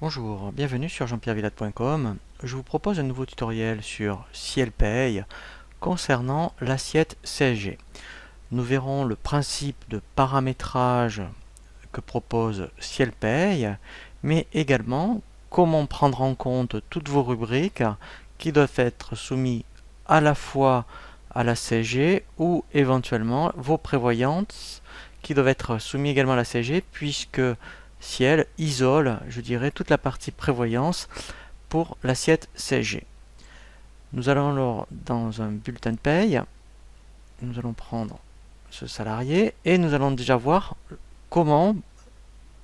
Bonjour, bienvenue sur jean-pierre-villade.com. Je vous propose un nouveau tutoriel sur Ciel-Paye concernant l'assiette CSG. Nous verrons le principe de paramétrage que propose Ciel-Paye, mais également comment prendre en compte toutes vos rubriques qui doivent être soumises à la fois à la CSG ou éventuellement vos prévoyances qui doivent être soumises également à la CSG, puisque Ciel isole, je dirais, toute la partie prévoyance pour l'assiette CSG. Nous allons alors dans un bulletin de paye, nous allons prendre ce salarié et nous allons déjà voir comment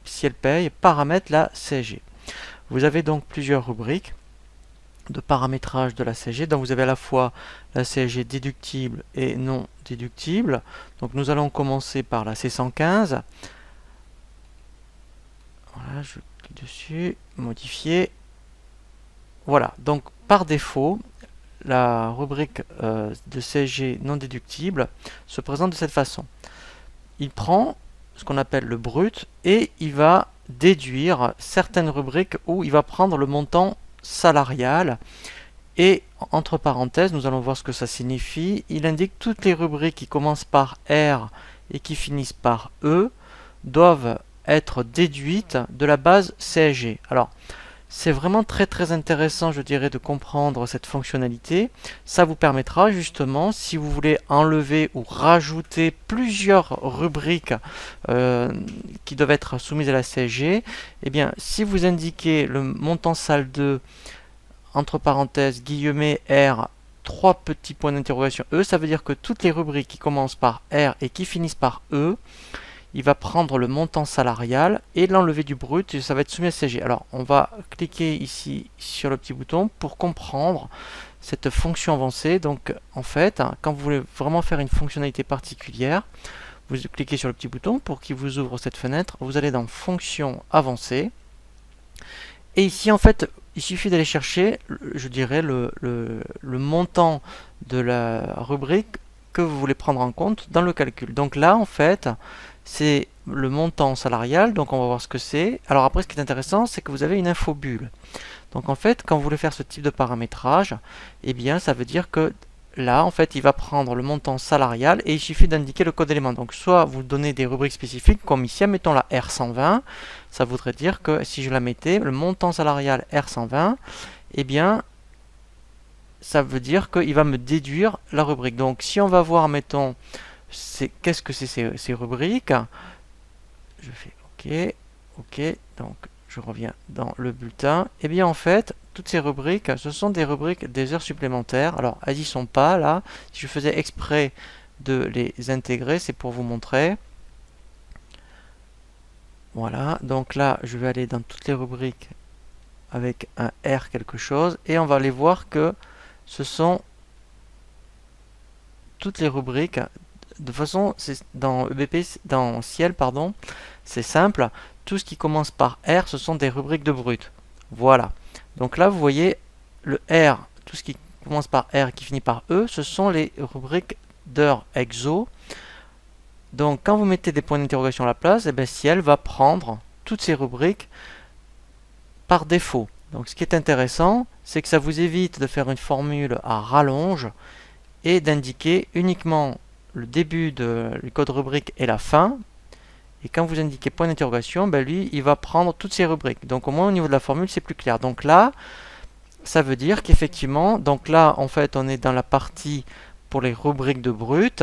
Ciel Paye paramètre la CSG. Vous avez donc plusieurs rubriques de paramétrage de la CSG, donc vous avez à la fois la CSG déductible et non déductible. Donc nous allons commencer par la C115. Voilà, je clique dessus, modifier. Voilà, donc par défaut, la rubrique de CSG non déductible se présente de cette façon. Il prend ce qu'on appelle le brut et il va déduire certaines rubriques où il va prendre le montant salarial. Et entre parenthèses, nous allons voir ce que ça signifie. Il indique toutes les rubriques qui commencent par R et qui finissent par E doivent être déduites de la base CSG. Alors, c'est vraiment très intéressant, je dirais, de comprendre cette fonctionnalité. Ça vous permettra justement, si vous voulez enlever ou rajouter plusieurs rubriques qui doivent être soumises à la CSG, eh bien, si vous indiquez le montant SAL2, entre parenthèses, guillemets, R, 3 petits points d'interrogation E, ça veut dire que toutes les rubriques qui commencent par R et qui finissent par E, il va prendre le montant salarial et l'enlever du brut et ça va être soumis à CSG. Alors on va cliquer ici sur le petit bouton pour comprendre cette fonction avancée. Donc en fait, quand vous voulez vraiment faire une fonctionnalité particulière, vous cliquez sur le petit bouton pour qu'il vous ouvre cette fenêtre. Vous allez dans fonction avancée et ici en fait il suffit d'aller chercher, je dirais, le montant de la rubrique que vous voulez prendre en compte dans le calcul. Donc là en fait c'est le montant salarial, donc on va voir ce que c'est. Alors après, ce qui est intéressant, c'est que vous avez une info bulle. Donc en fait, quand vous voulez faire ce type de paramétrage, eh bien, ça veut dire que là, en fait, il va prendre le montant salarial et il suffit d'indiquer le code élément. Donc soit vous donnez des rubriques spécifiques, comme ici, mettons la R120, ça voudrait dire que si je la mettais, le montant salarial R120, eh bien, ça veut dire qu'il va me déduire la rubrique. Donc si on va voir, mettons, qu'est-ce que c'est ces rubriques? Je fais OK, donc je reviens dans le bulletin. Et bien en fait, toutes ces rubriques, ce sont des rubriques des heures supplémentaires. Alors, elles n'y sont pas là. Si je faisais exprès de les intégrer, c'est pour vous montrer. Voilà, donc là, je vais aller dans toutes les rubriques avec un R quelque chose. Et on va aller voir que ce sont toutes les rubriques. De façon, dans EBP, dans Ciel, pardon, c'est simple. Tout ce qui commence par R, ce sont des rubriques de brut. Voilà. Donc là, vous voyez, le R, tout ce qui commence par R et qui finit par E, ce sont les rubriques d'heures exo. Donc, quand vous mettez des points d'interrogation à la place, eh bien, Ciel va prendre toutes ces rubriques par défaut. Donc, ce qui est intéressant, c'est que ça vous évite de faire une formule à rallonge et d'indiquer uniquement le début du code rubrique et la fin. Et quand vous indiquez point d'interrogation, ben lui, il va prendre toutes ces rubriques. Donc au moins au niveau de la formule, c'est plus clair. Donc là, ça veut dire qu'effectivement, donc là, en fait, on est dans la partie pour les rubriques de brut.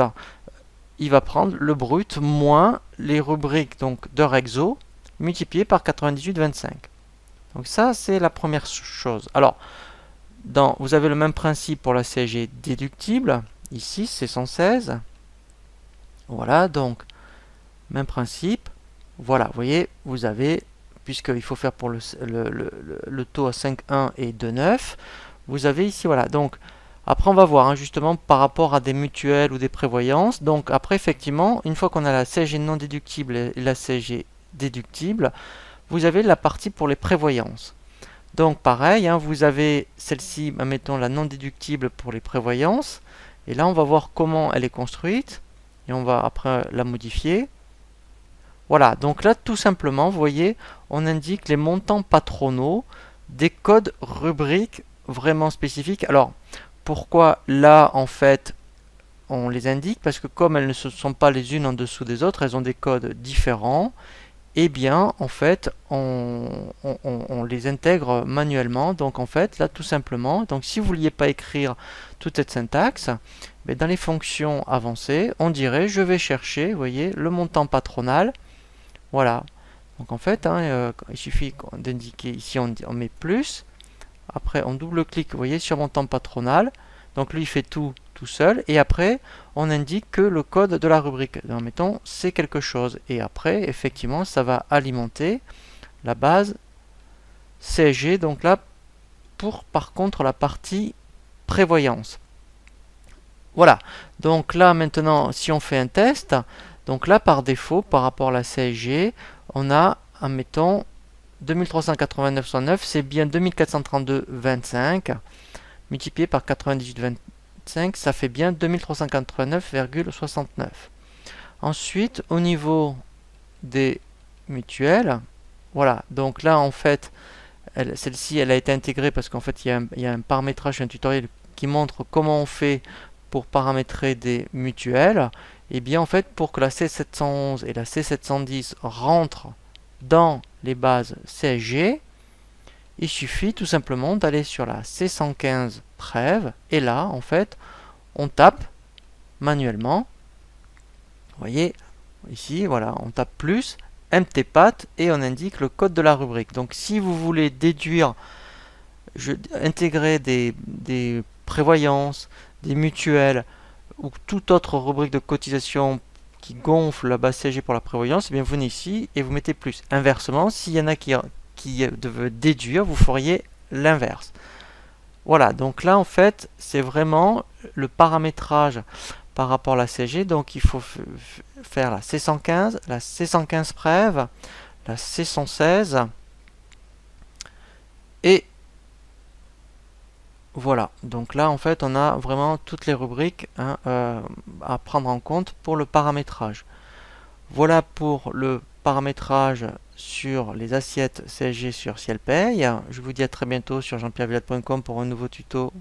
Il va prendre le brut moins les rubriques donc d'heures exo multiplié par 98,25. Donc ça, c'est la première chose. Alors, vous avez le même principe pour la CSG déductible. Ici, c'est 116. Voilà, donc, même principe. Voilà, vous voyez, vous avez, puisqu'il faut faire pour le taux à 5,1 et 2,9, vous avez ici, voilà. Donc, après, on va voir, justement, par rapport à des mutuelles ou des prévoyances. Donc, après, effectivement, une fois qu'on a la CSG non déductible et la CSG déductible, vous avez la partie pour les prévoyances. Donc pareil, hein, vous avez celle-ci, mettons la non déductible pour les prévoyances. Et là, on va voir comment elle est construite. Et on va après la modifier. Voilà, donc là, tout simplement, vous voyez, on indique les montants patronaux des codes rubriques vraiment spécifiques. Alors, pourquoi là, en fait, on les indique? Parce que comme elles ne sont pas les unes en dessous des autres, elles ont des codes différents. Eh bien, en fait, on les intègre manuellement. Donc, en fait, là, tout simplement, donc si vous ne vouliez pas écrire toute cette syntaxe, mais dans les fonctions avancées, on dirait, je vais chercher, vous voyez, le montant patronal. Voilà. Donc, en fait, hein, il suffit d'indiquer, ici, on met plus. Après, on double-clique, vous voyez, sur montant patronal. Donc, lui, il fait tout seul. Et après, on indique que le code de la rubrique, mettons, c'est quelque chose. Et après, effectivement, ça va alimenter la base CSG. Donc là, pour par contre la partie prévoyance. Voilà. Donc là, maintenant, si on fait un test, donc là, par défaut, par rapport à la CSG, on a, admettons, 2389,9, c'est bien 2432,25 multiplié par 98,25, ça fait bien 2389,69. Ensuite, au niveau des mutuelles, voilà, donc là en fait, celle-ci elle a été intégrée parce qu'en fait il y a un paramétrage, un tutoriel qui montre comment on fait pour paramétrer des mutuelles. Et bien en fait, pour que la C711 et la C710 rentrent dans les bases CSG, il suffit tout simplement d'aller sur la C115 Prév, et là, en fait, on tape manuellement. Vous voyez, ici, voilà, on tape plus, mtpat, et on indique le code de la rubrique. Donc, si vous voulez déduire, intégrer des prévoyances, des mutuelles, ou toute autre rubrique de cotisation qui gonfle la base CSG pour la prévoyance, eh bien vous venez ici et vous mettez plus. Inversement, s'il y en a qui veulent déduire, vous feriez l'inverse. Voilà, donc là en fait, c'est vraiment le paramétrage par rapport à la CSG. Donc il faut faire la C115, la C115 Prév, la C116 et voilà, donc là en fait on a vraiment toutes les rubriques à prendre en compte pour le paramétrage. Voilà pour le paramétrage sur les assiettes CSG sur CielPay. Je vous dis à très bientôt sur jeanpierrevillade.com pour un nouveau tuto